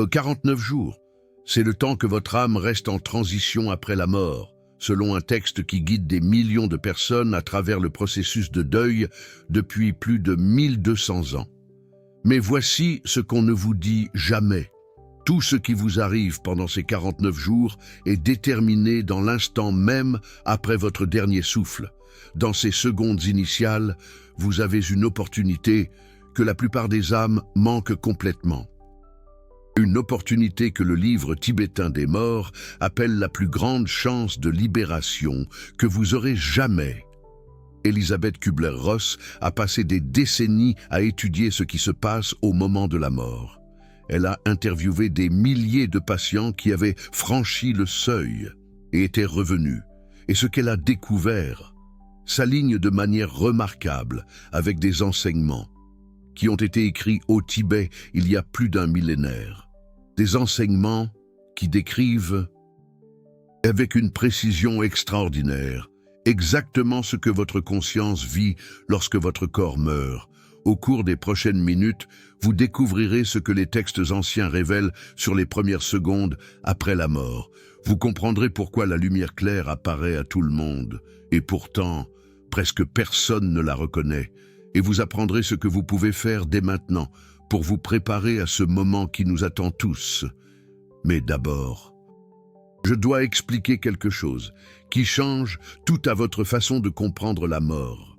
49 jours. C'est le temps que votre âme reste en transition après la mort, selon un texte qui guide des millions de personnes à travers le processus de deuil depuis plus de 1200 ans. Mais voici ce qu'on ne vous dit jamais. Tout ce qui vous arrive pendant ces 49 jours est déterminé dans l'instant même après votre dernier souffle. Dans ces secondes initiales, vous avez une opportunité que la plupart des âmes manquent complètement. Une opportunité que le livre tibétain des morts appelle la plus grande chance de libération que vous aurez jamais. Elisabeth Kübler-Ross a passé des décennies à étudier ce qui se passe au moment de la mort. Elle a interviewé des milliers de patients qui avaient franchi le seuil et étaient revenus. Et ce qu'elle a découvert s'aligne de manière remarquable avec des enseignements qui ont été écrits au Tibet il y a plus d'un millénaire. Des enseignements qui décrivent avec une précision extraordinaire exactement ce que votre conscience vit lorsque votre corps meurt. Au cours des prochaines minutes, vous découvrirez ce que les textes anciens révèlent sur les premières secondes après la mort. Vous comprendrez pourquoi la lumière claire apparaît à tout le monde, et pourtant, presque personne ne la reconnaît. Et vous apprendrez ce que vous pouvez faire dès maintenant pour vous préparer à ce moment qui nous attend tous. Mais d'abord, je dois expliquer quelque chose qui change tout à votre façon de comprendre la mort.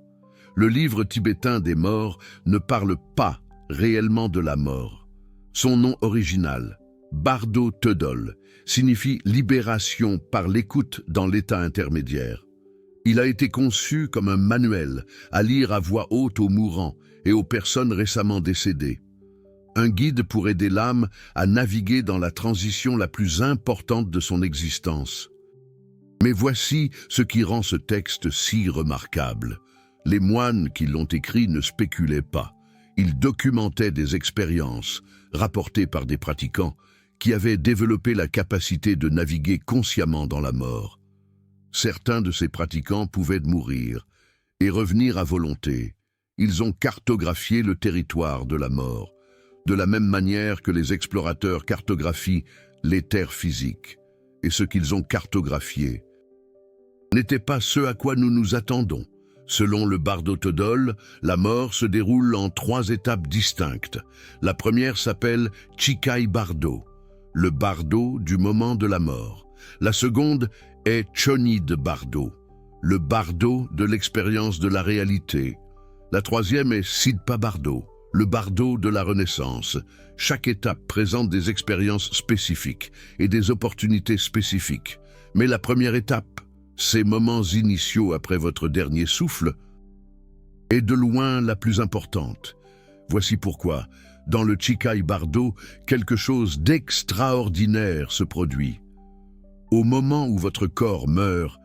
Le livre tibétain des morts ne parle pas réellement de la mort. Son nom original, Bardo Thodol, signifie libération par l'écoute dans l'état intermédiaire. Il a été conçu comme un manuel à lire à voix haute aux mourants et aux personnes récemment décédées. Un guide pour aider l'âme à naviguer dans la transition la plus importante de son existence. Mais voici ce qui rend ce texte si remarquable. Les moines qui l'ont écrit ne spéculaient pas. Ils documentaient des expériences rapportées par des pratiquants qui avaient développé la capacité de naviguer consciemment dans la mort. Certains de ces pratiquants pouvaient mourir et revenir à volonté. Ils ont cartographié le territoire de la mort, de la même manière que les explorateurs cartographient les terres physiques. Et ce qu'ils ont cartographié n'était pas ce à quoi nous nous attendons. Selon le Bardo Thodol, la mort se déroule en 3 étapes distinctes. La première s'appelle Chikai Bardo, le bardo du moment de la mort. La seconde est Chonid Bardo, le bardo de l'expérience de la réalité. La troisième est Sidpa Bardo, le bardo de la renaissance. Chaque étape présente des expériences spécifiques et des opportunités spécifiques. Mais la première étape, ces moments initiaux après votre dernier souffle, est de loin la plus importante. Voici pourquoi, dans le Chikai Bardo, quelque chose d'extraordinaire se produit. Au moment où votre corps meurt,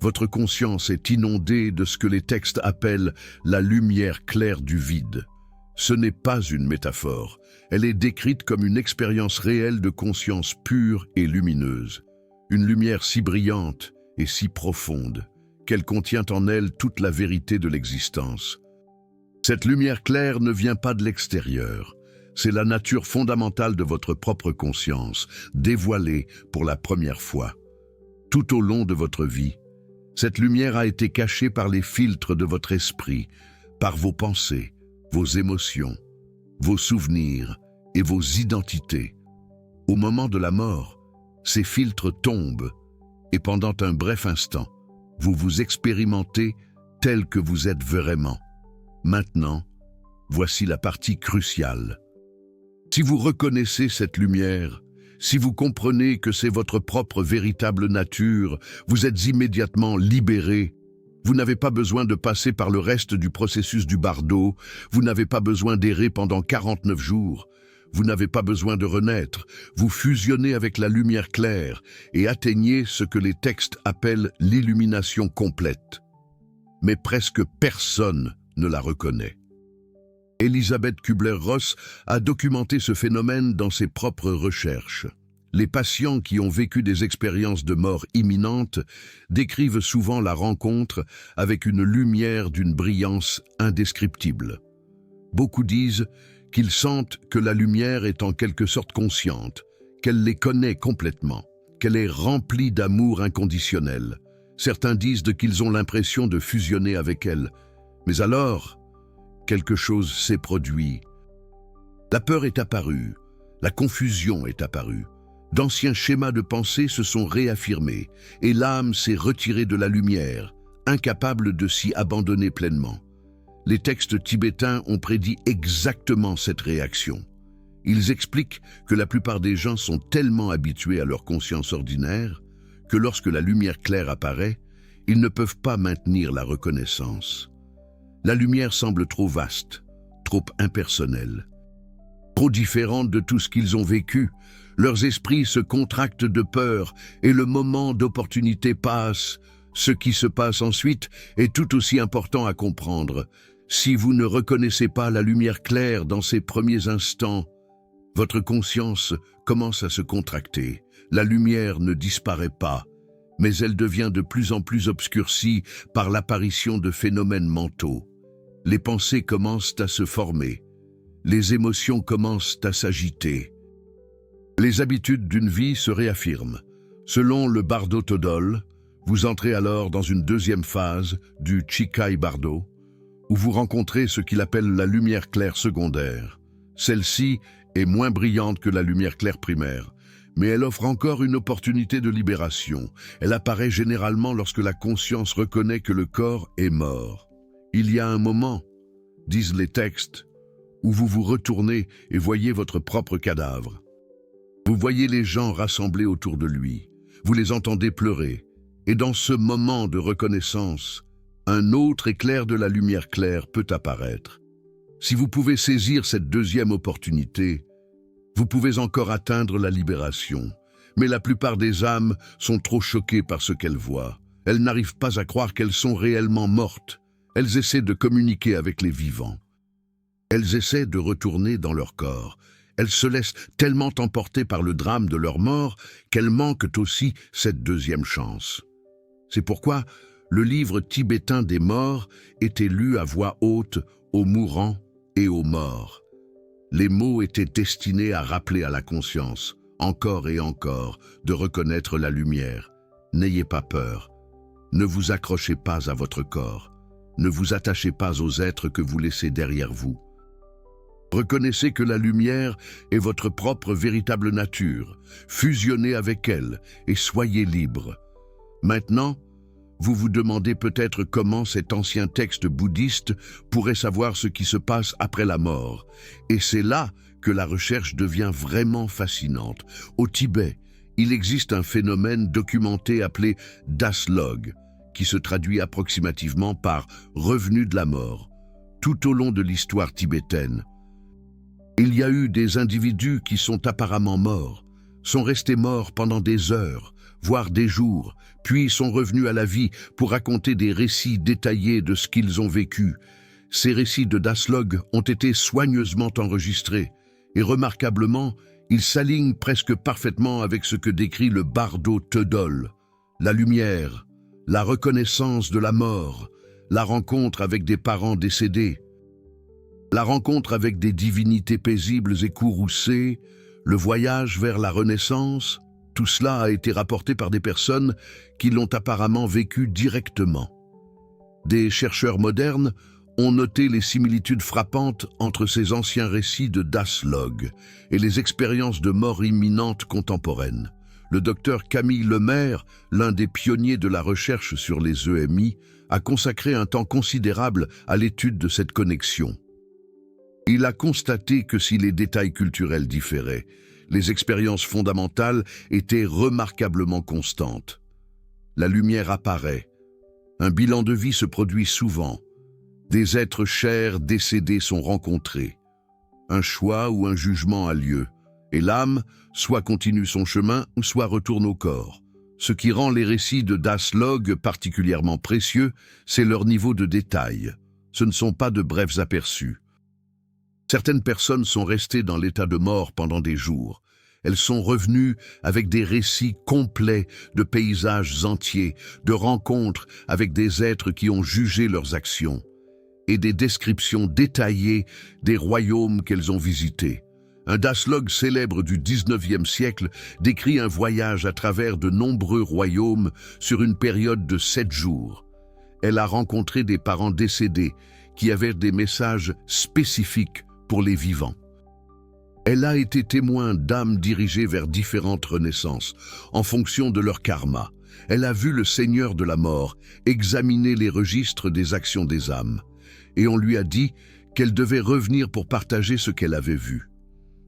votre conscience est inondée de ce que les textes appellent la lumière claire du vide. Ce n'est pas une métaphore, elle est décrite comme une expérience réelle de conscience pure et lumineuse. Une lumière si brillante et si profonde qu'elle contient en elle toute la vérité de l'existence. Cette lumière claire ne vient pas de l'extérieur, c'est la nature fondamentale de votre propre conscience, dévoilée pour la première fois. Tout au long de votre vie, cette lumière a été cachée par les filtres de votre esprit, par vos pensées, vos émotions, vos souvenirs et vos identités. Au moment de la mort, ces filtres tombent et pendant un bref instant, vous vous expérimentez tel que vous êtes vraiment. Maintenant, voici la partie cruciale. Si vous reconnaissez cette lumière, si vous comprenez que c'est votre propre véritable nature, vous êtes immédiatement libéré. Vous n'avez pas besoin de passer par le reste du processus du bardo, vous n'avez pas besoin d'errer pendant 49 jours. Vous n'avez pas besoin de renaître, vous fusionnez avec la lumière claire et atteignez ce que les textes appellent l'illumination complète. Mais presque personne ne la reconnaît. Elisabeth Kübler-Ross a documenté ce phénomène dans ses propres recherches. Les patients qui ont vécu des expériences de mort imminente décrivent souvent la rencontre avec une lumière d'une brillance indescriptible. Beaucoup disent qu'ils sentent que la lumière est en quelque sorte consciente, qu'elle les connaît complètement, qu'elle est remplie d'amour inconditionnel. Certains disent qu'ils ont l'impression de fusionner avec elle. Mais alors, quelque chose s'est produit. La peur est apparue, la confusion est apparue. D'anciens schémas de pensée se sont réaffirmés et l'âme s'est retirée de la lumière, incapable de s'y abandonner pleinement. Les textes tibétains ont prédit exactement cette réaction. Ils expliquent que la plupart des gens sont tellement habitués à leur conscience ordinaire que lorsque la lumière claire apparaît, ils ne peuvent pas maintenir la reconnaissance. La lumière semble trop vaste, trop impersonnelle, trop différente de tout ce qu'ils ont vécu. Leurs esprits se contractent de peur et le moment d'opportunité passe. Ce qui se passe ensuite est tout aussi important à comprendre. Si vous ne reconnaissez pas la lumière claire dans ces premiers instants, votre conscience commence à se contracter. La lumière ne disparaît pas, mais elle devient de plus en plus obscurcie par l'apparition de phénomènes mentaux. Les pensées commencent à se former. Les émotions commencent à s'agiter. Les habitudes d'une vie se réaffirment. Selon le Bardo Todol, vous entrez alors dans une deuxième phase du Chikai Bardo, où vous rencontrez ce qu'il appelle la lumière claire secondaire. Celle-ci est moins brillante que la lumière claire primaire, mais elle offre encore une opportunité de libération. Elle apparaît généralement lorsque la conscience reconnaît que le corps est mort. Il y a un moment, disent les textes, où vous vous retournez et voyez votre propre cadavre. Vous voyez les gens rassemblés autour de lui, vous les entendez pleurer, et dans ce moment de reconnaissance, un autre éclair de la lumière claire peut apparaître. Si vous pouvez saisir cette deuxième opportunité, vous pouvez encore atteindre la libération. Mais la plupart des âmes sont trop choquées par ce qu'elles voient. Elles n'arrivent pas à croire qu'elles sont réellement mortes. Elles essaient de communiquer avec les vivants. Elles essaient de retourner dans leur corps. Elles se laissent tellement emporter par le drame de leur mort qu'elles manquent aussi cette deuxième chance. C'est pourquoi le livre tibétain des morts était lu à voix haute aux mourants et aux morts. Les mots étaient destinés à rappeler à la conscience, encore et encore, de reconnaître la lumière. N'ayez pas peur. Ne vous accrochez pas à votre corps. Ne vous attachez pas aux êtres que vous laissez derrière vous. Reconnaissez que la lumière est votre propre véritable nature. Fusionnez avec elle et soyez libre. Maintenant, vous vous demandez peut-être comment cet ancien texte bouddhiste pourrait savoir ce qui se passe après la mort. Et c'est là que la recherche devient vraiment fascinante. Au Tibet, il existe un phénomène documenté appelé Daslog, qui se traduit approximativement par « revenu de la mort ». Tout au long de l'histoire tibétaine, il y a eu des individus qui sont apparemment morts, sont restés morts pendant des heures, voire des jours, puis sont revenus à la vie pour raconter des récits détaillés de ce qu'ils ont vécu. Ces récits de Daslog ont été soigneusement enregistrés, et remarquablement, ils s'alignent presque parfaitement avec ce que décrit le Bardo Todol. La lumière, la reconnaissance de la mort, la rencontre avec des parents décédés, la rencontre avec des divinités paisibles et courroucées, le voyage vers la Renaissance, tout cela a été rapporté par des personnes qui l'ont apparemment vécu directement. Des chercheurs modernes ont noté les similitudes frappantes entre ces anciens récits de Daslog et les expériences de mort imminente contemporaines. Le docteur Camille Lemaire, l'un des pionniers de la recherche sur les EMI, a consacré un temps considérable à l'étude de cette connexion. Il a constaté que si les détails culturels différaient, les expériences fondamentales étaient remarquablement constantes. La lumière apparaît. Un bilan de vie se produit souvent. Des êtres chers décédés sont rencontrés. Un choix ou un jugement a lieu, et l'âme soit continue son chemin, soit retourne au corps. Ce qui rend les récits de Daslog particulièrement précieux, c'est leur niveau de détail. Ce ne sont pas de brefs aperçus. Certaines personnes sont restées dans l'état de mort pendant des jours. Elles sont revenues avec des récits complets de paysages entiers, de rencontres avec des êtres qui ont jugé leurs actions. et des descriptions détaillées des royaumes qu'elles ont visités. Un daslogue célèbre du 19e siècle décrit un voyage à travers de nombreux royaumes sur une période de 7 jours. Elle a rencontré des parents décédés qui avaient des messages spécifiques pour les vivants. Elle a été témoin d'âmes dirigées vers différentes renaissances, en fonction de leur karma. Elle a vu le Seigneur de la mort examiner les registres des actions des âmes, et on lui a dit qu'elle devait revenir pour partager ce qu'elle avait vu.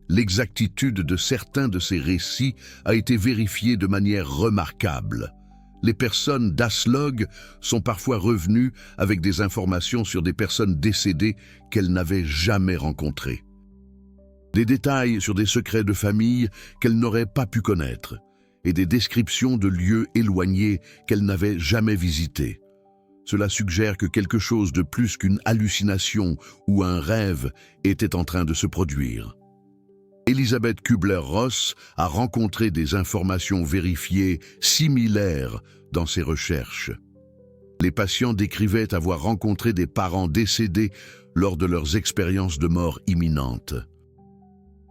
L'exactitude de certains de ces récits a été vérifiée de manière remarquable. Les personnes daslogues sont parfois revenues avec des informations sur des personnes décédées qu'elles n'avaient jamais rencontrées. Des détails sur des secrets de famille qu'elles n'auraient pas pu connaître et des descriptions de lieux éloignés qu'elles n'avaient jamais visités. Cela suggère que quelque chose de plus qu'une hallucination ou un rêve était en train de se produire. Elisabeth Kubler-Ross a rencontré des informations vérifiées similaires dans ses recherches. Les patients décrivaient avoir rencontré des parents décédés lors de leurs expériences de mort imminente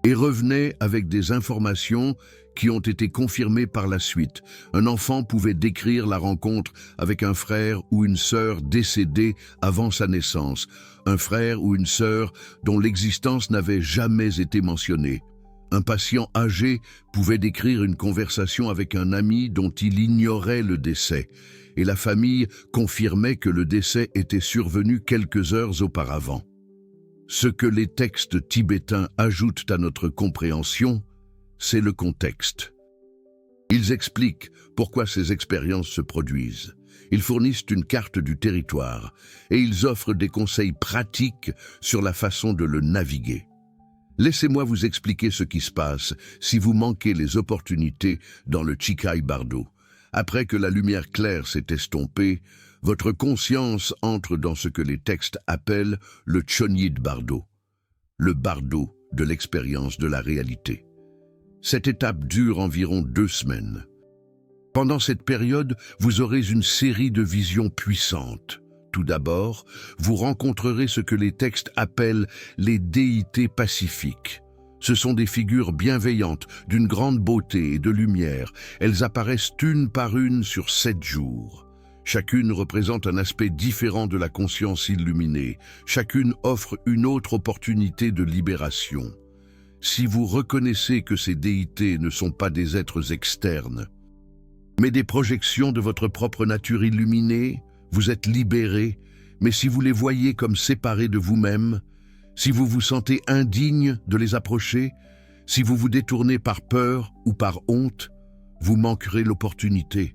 et revenaient avec des informations qui ont été confirmées par la suite. Un enfant pouvait décrire la rencontre avec un frère ou une sœur décédés avant sa naissance, un frère ou une sœur dont l'existence n'avait jamais été mentionnée. Un patient âgé pouvait décrire une conversation avec un ami dont il ignorait le décès, et la famille confirmait que le décès était survenu quelques heures auparavant. Ce que les textes tibétains ajoutent à notre compréhension, c'est le contexte. Ils expliquent pourquoi ces expériences se produisent. Ils fournissent une carte du territoire et ils offrent des conseils pratiques sur la façon de le naviguer. Laissez-moi vous expliquer ce qui se passe si vous manquez les opportunités dans le Chikai Bardo. Après que la lumière claire s'est estompée, votre conscience entre dans ce que les textes appellent le Chonyid Bardo, le bardo de l'expérience de la réalité. Cette étape dure environ 2 semaines. Pendant cette période, vous aurez une série de visions puissantes. Tout d'abord, vous rencontrerez ce que les textes appellent les déités pacifiques. Ce sont des figures bienveillantes, d'une grande beauté et de lumière. Elles apparaissent une par une sur 7 jours. Chacune représente un aspect différent de la conscience illuminée. Chacune offre une autre opportunité de libération. Si vous reconnaissez que ces déités ne sont pas des êtres externes, mais des projections de votre propre nature illuminée, vous êtes libéré, mais si vous les voyez comme séparés de vous-même, si vous vous sentez indigne de les approcher, si vous vous détournez par peur ou par honte, vous manquerez l'opportunité.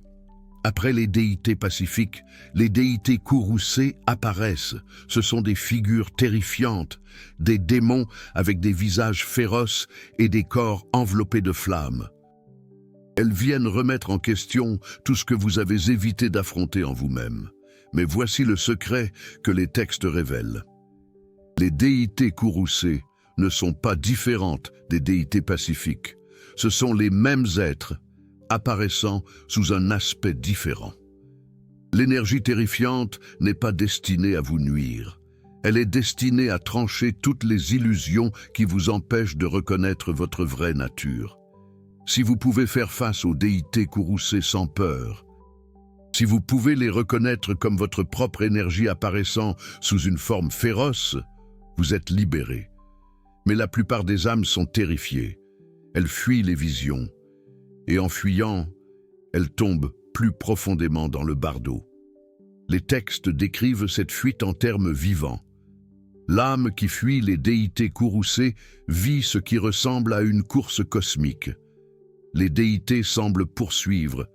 Après les déités pacifiques, les déités courroucées apparaissent. Ce sont des figures terrifiantes, des démons avec des visages féroces et des corps enveloppés de flammes. Elles viennent remettre en question tout ce que vous avez évité d'affronter en vous-même. Mais voici le secret que les textes révèlent. Les déités courroucées ne sont pas différentes des déités pacifiques. Ce sont les mêmes êtres, apparaissant sous un aspect différent. L'énergie terrifiante n'est pas destinée à vous nuire. Elle est destinée à trancher toutes les illusions qui vous empêchent de reconnaître votre vraie nature. Si vous pouvez faire face aux déités courroucées sans peur, si vous pouvez les reconnaître comme votre propre énergie apparaissant sous une forme féroce, vous êtes libéré. Mais la plupart des âmes sont terrifiées. Elles fuient les visions. Et en fuyant, elles tombent plus profondément dans le bardo. Les textes décrivent cette fuite en termes vivants. L'âme qui fuit les déités courroucées vit ce qui ressemble à une course cosmique. Les déités semblent poursuivre,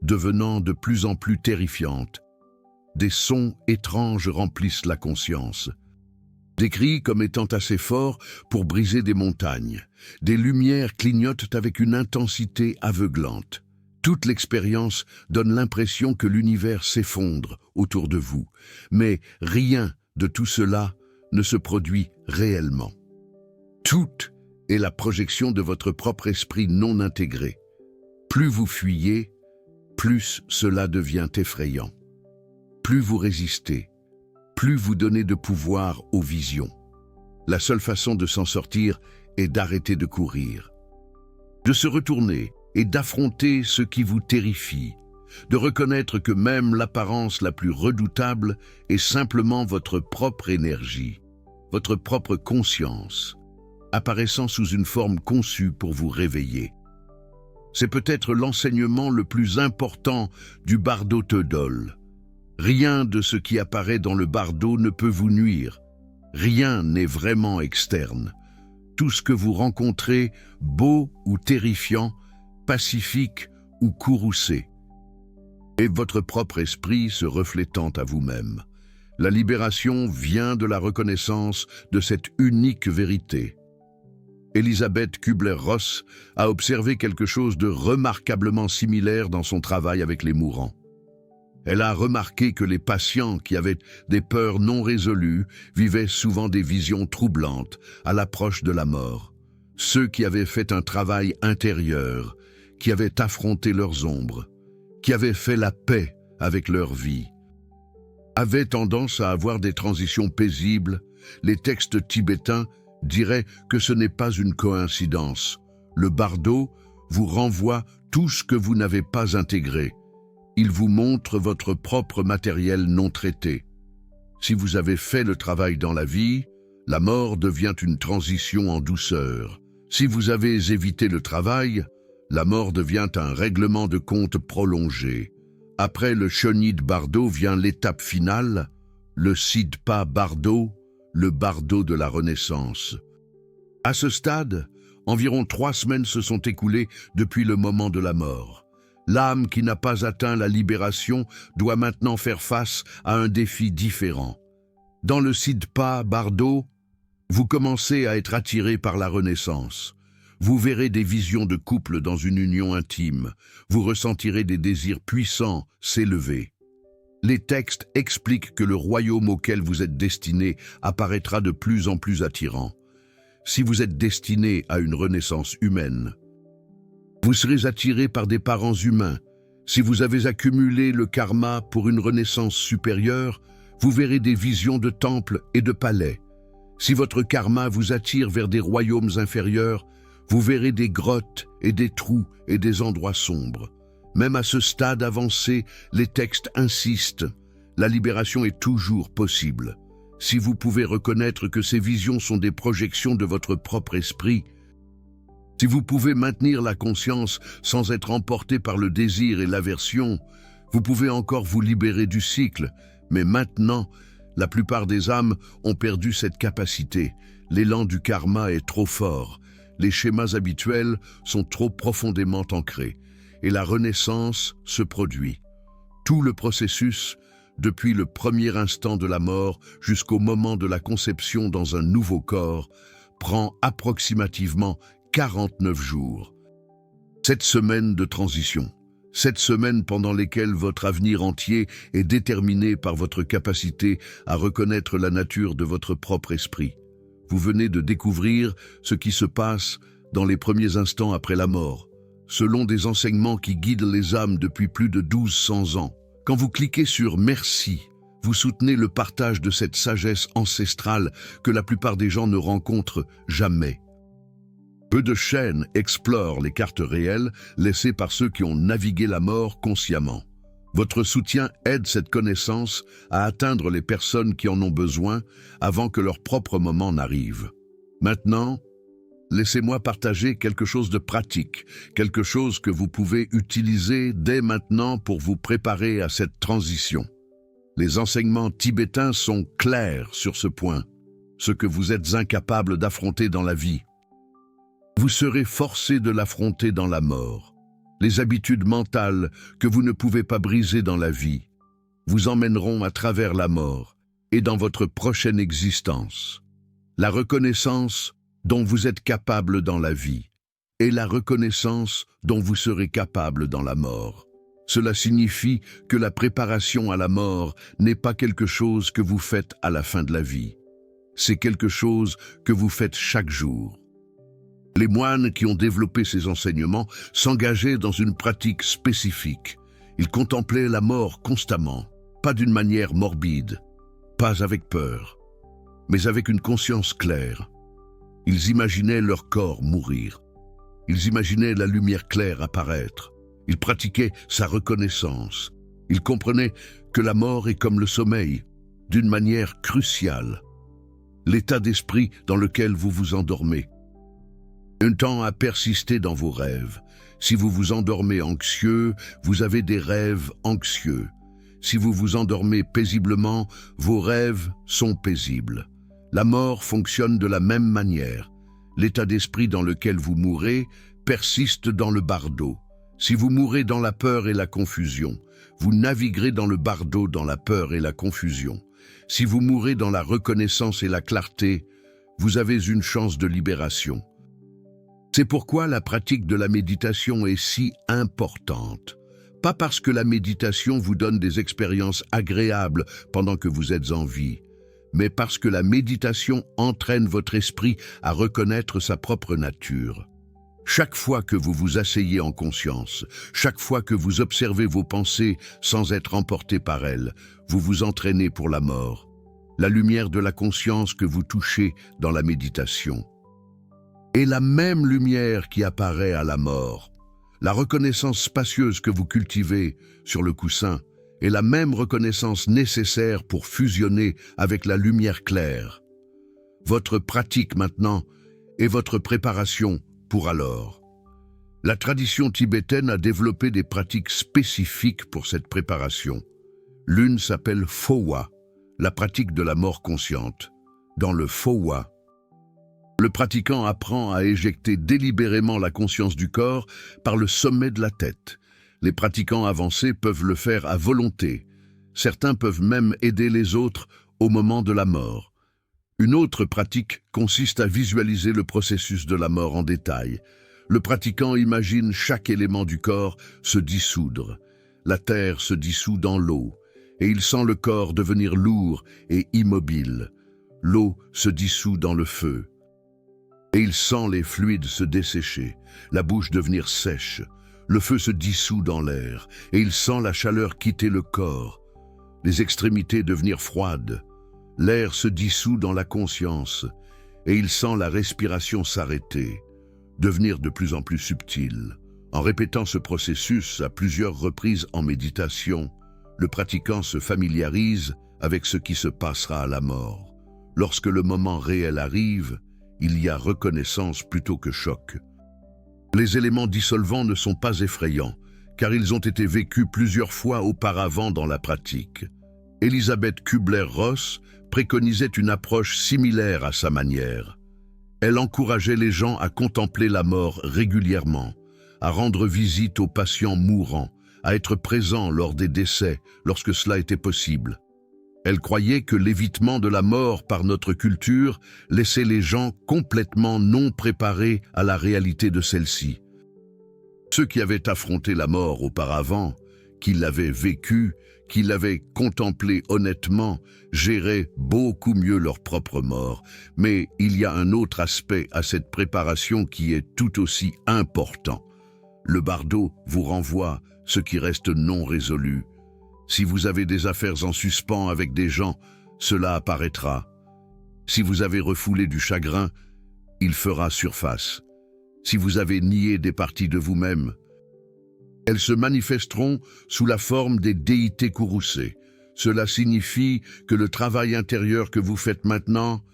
devenant de plus en plus terrifiantes. Des sons étranges remplissent la conscience. Des cris comme étant assez forts pour briser des montagnes. Des lumières clignotent avec une intensité aveuglante. Toute l'expérience donne l'impression que l'univers s'effondre autour de vous. Mais rien de tout cela ne se produit réellement. Tout est la projection de votre propre esprit non intégré. Plus vous fuyez, plus cela devient effrayant. Plus vous résistez, plus vous donner de pouvoir aux visions. La seule façon de s'en sortir est d'arrêter de courir, de se retourner et d'affronter ce qui vous terrifie, de reconnaître que même l'apparence la plus redoutable est simplement votre propre énergie, votre propre conscience, apparaissant sous une forme conçue pour vous réveiller. C'est peut-être l'enseignement le plus important du bardo Teudol. Rien de ce qui apparaît dans le bardo ne peut vous nuire. Rien n'est vraiment externe. Tout ce que vous rencontrez, beau ou terrifiant, pacifique ou courroucé, est votre propre esprit se reflétant à vous-même. La libération vient de la reconnaissance de cette unique vérité. Elisabeth Kubler-Ross a observé quelque chose de remarquablement similaire dans son travail avec les mourants. Elle a remarqué que les patients qui avaient des peurs non résolues vivaient souvent des visions troublantes à l'approche de la mort. Ceux qui avaient fait un travail intérieur, qui avaient affronté leurs ombres, qui avaient fait la paix avec leur vie, avaient tendance à avoir des transitions paisibles. Les textes tibétains diraient que ce n'est pas une coïncidence. Le bardo vous renvoie tout ce que vous n'avez pas intégré. Il vous montre votre propre matériel non traité. Si vous avez fait le travail dans la vie, la mort devient une transition en douceur. Si vous avez évité le travail, la mort devient un règlement de compte prolongé. Après le Shonid Bardo vient l'étape finale, le Sidpa Bardo, le bardo de la Renaissance. À ce stade, environ 3 semaines se sont écoulées depuis le moment de la mort. L'âme qui n'a pas atteint la libération doit maintenant faire face à un défi différent. Dans le Sidpa Bardo, vous commencez à être attiré par la Renaissance. Vous verrez des visions de couple dans une union intime. Vous ressentirez des désirs puissants s'élever. Les textes expliquent que le royaume auquel vous êtes destiné apparaîtra de plus en plus attirant. Si vous êtes destiné à une renaissance humaine, vous serez attiré par des parents humains. Si vous avez accumulé le karma pour une renaissance supérieure, vous verrez des visions de temples et de palais. Si votre karma vous attire vers des royaumes inférieurs, vous verrez des grottes et des trous et des endroits sombres. Même à ce stade avancé, les textes insistent. La libération est toujours possible. Si vous pouvez reconnaître que ces visions sont des projections de votre propre esprit, si vous pouvez maintenir la conscience sans être emporté par le désir et l'aversion, vous pouvez encore vous libérer du cycle. Mais maintenant, la plupart des âmes ont perdu cette capacité. L'élan du karma est trop fort. Les schémas habituels sont trop profondément ancrés. Et la renaissance se produit. Tout le processus, depuis le premier instant de la mort jusqu'au moment de la conception dans un nouveau corps, prend approximativement 49 jours. 7 semaines de transition. 7 semaines pendant lesquelles votre avenir entier est déterminé par votre capacité à reconnaître la nature de votre propre esprit. Vous venez de découvrir ce qui se passe dans les premiers instants après la mort, selon des enseignements qui guident les âmes depuis plus de 1200 ans. Quand vous cliquez sur « Merci », vous soutenez le partage de cette sagesse ancestrale que la plupart des gens ne rencontrent jamais. Peu de chaînes explorent les cartes réelles laissées par ceux qui ont navigué la mort consciemment. Votre soutien aide cette connaissance à atteindre les personnes qui en ont besoin avant que leur propre moment n'arrive. Maintenant, laissez-moi partager quelque chose de pratique, quelque chose que vous pouvez utiliser dès maintenant pour vous préparer à cette transition. Les enseignements tibétains sont clairs sur ce point, ce que vous êtes incapable d'affronter dans la vie. Vous serez forcé de l'affronter dans la mort. Les habitudes mentales que vous ne pouvez pas briser dans la vie vous emmèneront à travers la mort et dans votre prochaine existence. La reconnaissance dont vous êtes capable dans la vie et la reconnaissance dont vous serez capable dans la mort. Cela signifie que la préparation à la mort n'est pas quelque chose que vous faites à la fin de la vie. C'est quelque chose que vous faites chaque jour. Les moines qui ont développé ces enseignements s'engageaient dans une pratique spécifique. Ils contemplaient la mort constamment, pas d'une manière morbide, pas avec peur, mais avec une conscience claire. Ils imaginaient leur corps mourir. Ils imaginaient la lumière claire apparaître. Ils pratiquaient sa reconnaissance. Ils comprenaient que la mort est comme le sommeil, d'une manière cruciale. L'état d'esprit dans lequel vous vous endormez. Un temps à persister dans vos rêves. Si vous vous endormez anxieux, vous avez des rêves anxieux. Si vous vous endormez paisiblement, vos rêves sont paisibles. La mort fonctionne de la même manière. L'état d'esprit dans lequel vous mourrez persiste dans le bardeau. Si vous mourrez dans la peur et la confusion, vous naviguerez dans le bardeau dans la peur et la confusion. Si vous mourrez dans la reconnaissance et la clarté, vous avez une chance de libération. C'est pourquoi la pratique de la méditation est si importante. Pas parce que la méditation vous donne des expériences agréables pendant que vous êtes en vie, mais parce que la méditation entraîne votre esprit à reconnaître sa propre nature. Chaque fois que vous vous asseyez en conscience, chaque fois que vous observez vos pensées sans être emporté par elles, vous vous entraînez pour la mort. La lumière de la conscience que vous touchez dans la méditation est la même lumière qui apparaît à la mort. La reconnaissance spacieuse que vous cultivez sur le coussin est la même reconnaissance nécessaire pour fusionner avec la lumière claire. Votre pratique maintenant est votre préparation pour alors. La tradition tibétaine a développé des pratiques spécifiques pour cette préparation. L'une s'appelle Phowa, la pratique de la mort consciente. Dans le Phowa, le pratiquant apprend à éjecter délibérément la conscience du corps par le sommet de la tête. Les pratiquants avancés peuvent le faire à volonté. Certains peuvent même aider les autres au moment de la mort. Une autre pratique consiste à visualiser le processus de la mort en détail. Le pratiquant imagine chaque élément du corps se dissoudre. La terre se dissout dans l'eau, et il sent le corps devenir lourd et immobile. L'eau se dissout dans le feu. Et il sent les fluides se dessécher, la bouche devenir sèche. Le feu se dissout dans l'air, et il sent la chaleur quitter le corps, les extrémités devenir froides. L'air se dissout dans la conscience, et il sent la respiration s'arrêter, devenir de plus en plus subtile. En répétant ce processus à plusieurs reprises en méditation, le pratiquant se familiarise avec ce qui se passera à la mort. Lorsque le moment réel arrive, il y a reconnaissance plutôt que choc. Les éléments dissolvants ne sont pas effrayants, car ils ont été vécus plusieurs fois auparavant dans la pratique. Elisabeth Kübler-Ross préconisait une approche similaire à sa manière. Elle encourageait les gens à contempler la mort régulièrement, à rendre visite aux patients mourants, à être présents lors des décès lorsque cela était possible. Elle croyait que l'évitement de la mort par notre culture laissait les gens complètement non préparés à la réalité de celle-ci. Ceux qui avaient affronté la mort auparavant, qui l'avaient vécue, qui l'avaient contemplée honnêtement, géraient beaucoup mieux leur propre mort. Mais il y a un autre aspect à cette préparation qui est tout aussi important. Le bardeau vous renvoie ce qui reste non résolu. Si vous avez des affaires en suspens avec des gens, cela apparaîtra. Si vous avez refoulé du chagrin, il fera surface. Si vous avez nié des parties de vous-même, elles se manifesteront sous la forme des déités courroucées. Cela signifie que le travail intérieur que vous faites maintenant,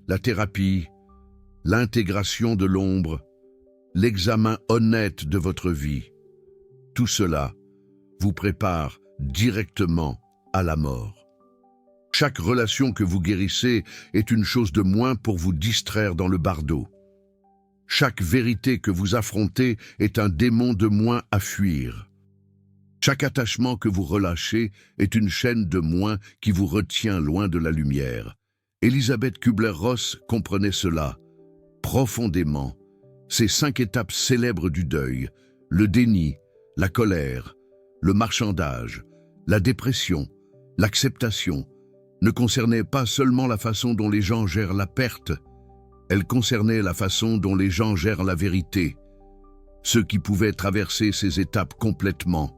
la thérapie, l'intégration de l'ombre, l'examen honnête de votre vie, tout cela vous prépare directement à la mort. Chaque relation que vous guérissez est une chose de moins pour vous distraire dans le bardeau. Chaque vérité que vous affrontez est un démon de moins à fuir. Chaque attachement que vous relâchez est une chaîne de moins qui vous retient loin de la lumière. Elisabeth Kübler-Ross comprenait cela profondément. Ces 5 étapes célèbres du deuil, le déni, la colère, le marchandage, la dépression, l'acceptation, ne concernaient pas seulement la façon dont les gens gèrent la perte, elles concernaient la façon dont les gens gèrent la vérité. Ceux qui pouvaient traverser ces étapes complètement,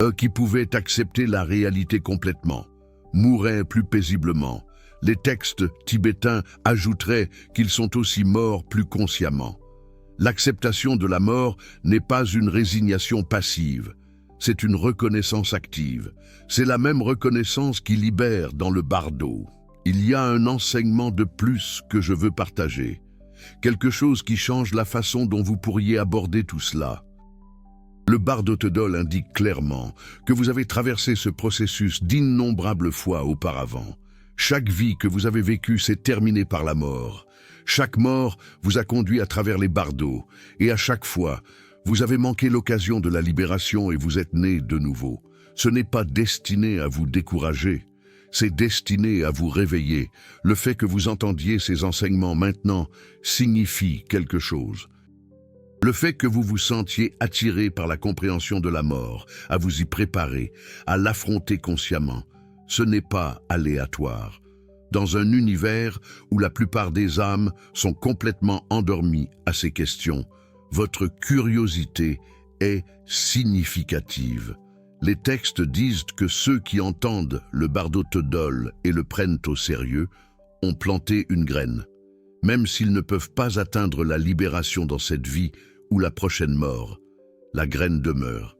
eux qui pouvaient accepter la réalité complètement, mouraient plus paisiblement. Les textes tibétains ajouteraient qu'ils sont aussi morts plus consciemment. L'acceptation de la mort n'est pas une résignation passive, c'est une reconnaissance active. C'est la même reconnaissance qui libère dans le bardo. Il y a un enseignement de plus que je veux partager, quelque chose qui change la façon dont vous pourriez aborder tout cela. Le Bardo Todol indique clairement que vous avez traversé ce processus d'innombrables fois auparavant. Chaque vie que vous avez vécue s'est terminée par la mort. Chaque mort vous a conduit à travers les bardeaux, et à chaque fois, vous avez manqué l'occasion de la libération et vous êtes né de nouveau. Ce n'est pas destiné à vous décourager, c'est destiné à vous réveiller. Le fait que vous entendiez ces enseignements maintenant signifie quelque chose. Le fait que vous vous sentiez attiré par la compréhension de la mort, à vous y préparer, à l'affronter consciemment, ce n'est pas aléatoire. Dans un univers où la plupart des âmes sont complètement endormies à ces questions, votre curiosité est significative. Les textes disent que ceux qui entendent le Bardo Todol et le prennent au sérieux ont planté une graine. Même s'ils ne peuvent pas atteindre la libération dans cette vie ou la prochaine mort, la graine demeure.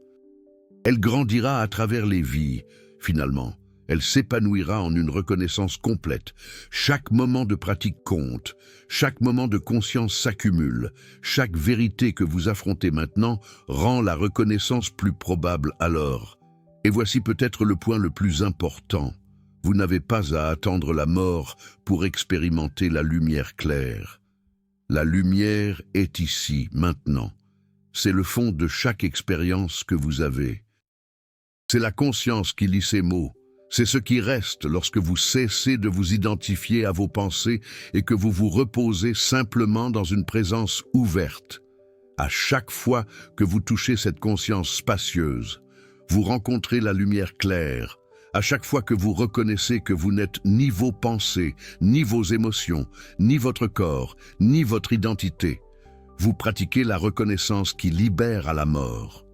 Elle grandira à travers les vies, finalement. Elle s'épanouira en une reconnaissance complète. Chaque moment de pratique compte, chaque moment de conscience s'accumule, chaque vérité que vous affrontez maintenant rend la reconnaissance plus probable alors. Et voici peut-être le point le plus important. Vous n'avez pas à attendre la mort pour expérimenter la lumière claire. La lumière est ici, maintenant. C'est le fond de chaque expérience que vous avez. C'est la conscience qui lit ces mots. C'est ce qui reste lorsque vous cessez de vous identifier à vos pensées et que vous vous reposez simplement dans une présence ouverte. À chaque fois que vous touchez cette conscience spacieuse, vous rencontrez la lumière claire. À chaque fois que vous reconnaissez que vous n'êtes ni vos pensées, ni vos émotions, ni votre corps, ni votre identité, vous pratiquez la reconnaissance qui libère à la mort.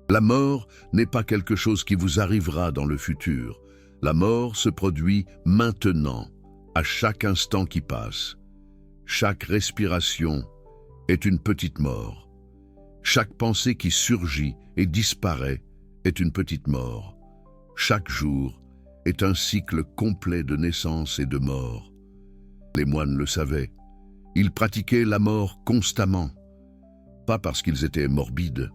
La mort n'est pas quelque chose qui vous arrivera dans le futur. La mort se produit maintenant, à chaque instant qui passe. Chaque respiration est une petite mort. Chaque pensée qui surgit et disparaît est une petite mort. Chaque jour est un cycle complet de naissance et de mort. Les moines le savaient. Ils pratiquaient la mort constamment, pas parce qu'ils étaient morbides,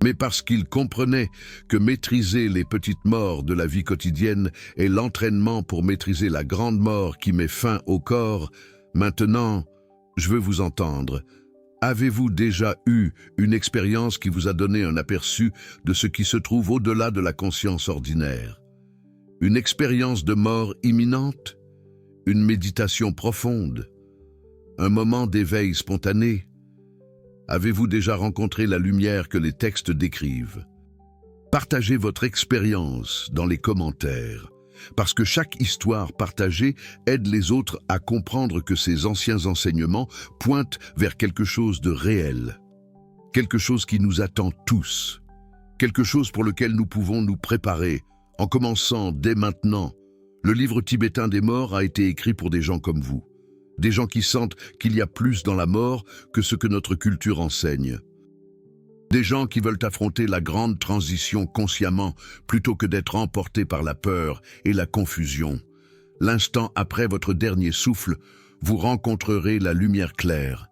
mais parce qu'ils comprenaient que maîtriser les petites morts de la vie quotidienne est l'entraînement pour maîtriser la grande mort qui met fin au corps. Maintenant, je veux vous entendre. Avez-vous déjà eu une expérience qui vous a donné un aperçu de ce qui se trouve au-delà de la conscience ordinaire? Une expérience de mort imminente? Une méditation profonde? Un moment d'éveil spontané? Avez-vous déjà rencontré la lumière que les textes décrivent? Partagez votre expérience dans les commentaires, parce que chaque histoire partagée aide les autres à comprendre que ces anciens enseignements pointent vers quelque chose de réel, quelque chose qui nous attend tous, quelque chose pour lequel nous pouvons nous préparer, en commençant dès maintenant. Le livre tibétain des morts a été écrit pour des gens comme vous. Des gens qui sentent qu'il y a plus dans la mort que ce que notre culture enseigne. Des gens qui veulent affronter la grande transition consciemment plutôt que d'être emportés par la peur et la confusion. L'instant après votre dernier souffle, vous rencontrerez la lumière claire.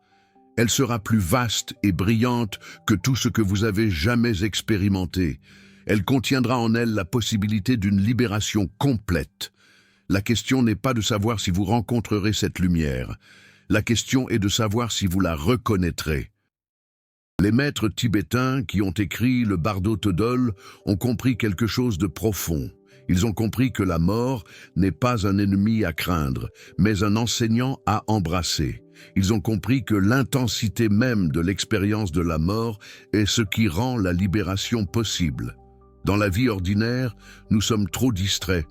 Elle sera plus vaste et brillante que tout ce que vous avez jamais expérimenté. Elle contiendra en elle la possibilité d'une libération complète. La question n'est pas de savoir si vous rencontrerez cette lumière. La question est de savoir si vous la reconnaîtrez. Les maîtres tibétains qui ont écrit le Bardo Todol ont compris quelque chose de profond. Ils ont compris que la mort n'est pas un ennemi à craindre, mais un enseignant à embrasser. Ils ont compris que l'intensité même de l'expérience de la mort est ce qui rend la libération possible. Dans la vie ordinaire, nous sommes trop distraits,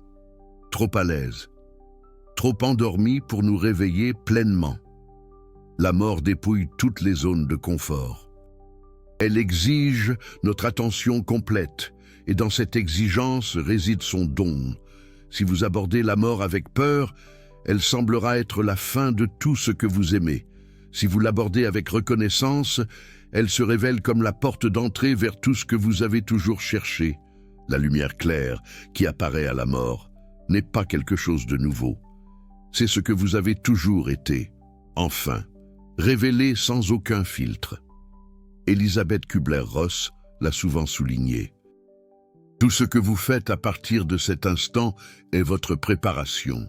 trop à l'aise, trop endormis pour nous réveiller pleinement. La mort dépouille toutes les zones de confort. Elle exige notre attention complète, et dans cette exigence réside son don. Si vous abordez la mort avec peur, elle semblera être la fin de tout ce que vous aimez. Si vous l'abordez avec reconnaissance, elle se révèle comme la porte d'entrée vers tout ce que vous avez toujours cherché. La lumière claire qui apparaît à la mort n'est pas quelque chose de nouveau. C'est ce que vous avez toujours été. Enfin, révélé sans aucun filtre. Elisabeth Kubler-Ross l'a souvent souligné. Tout ce que vous faites à partir de cet instant est votre préparation.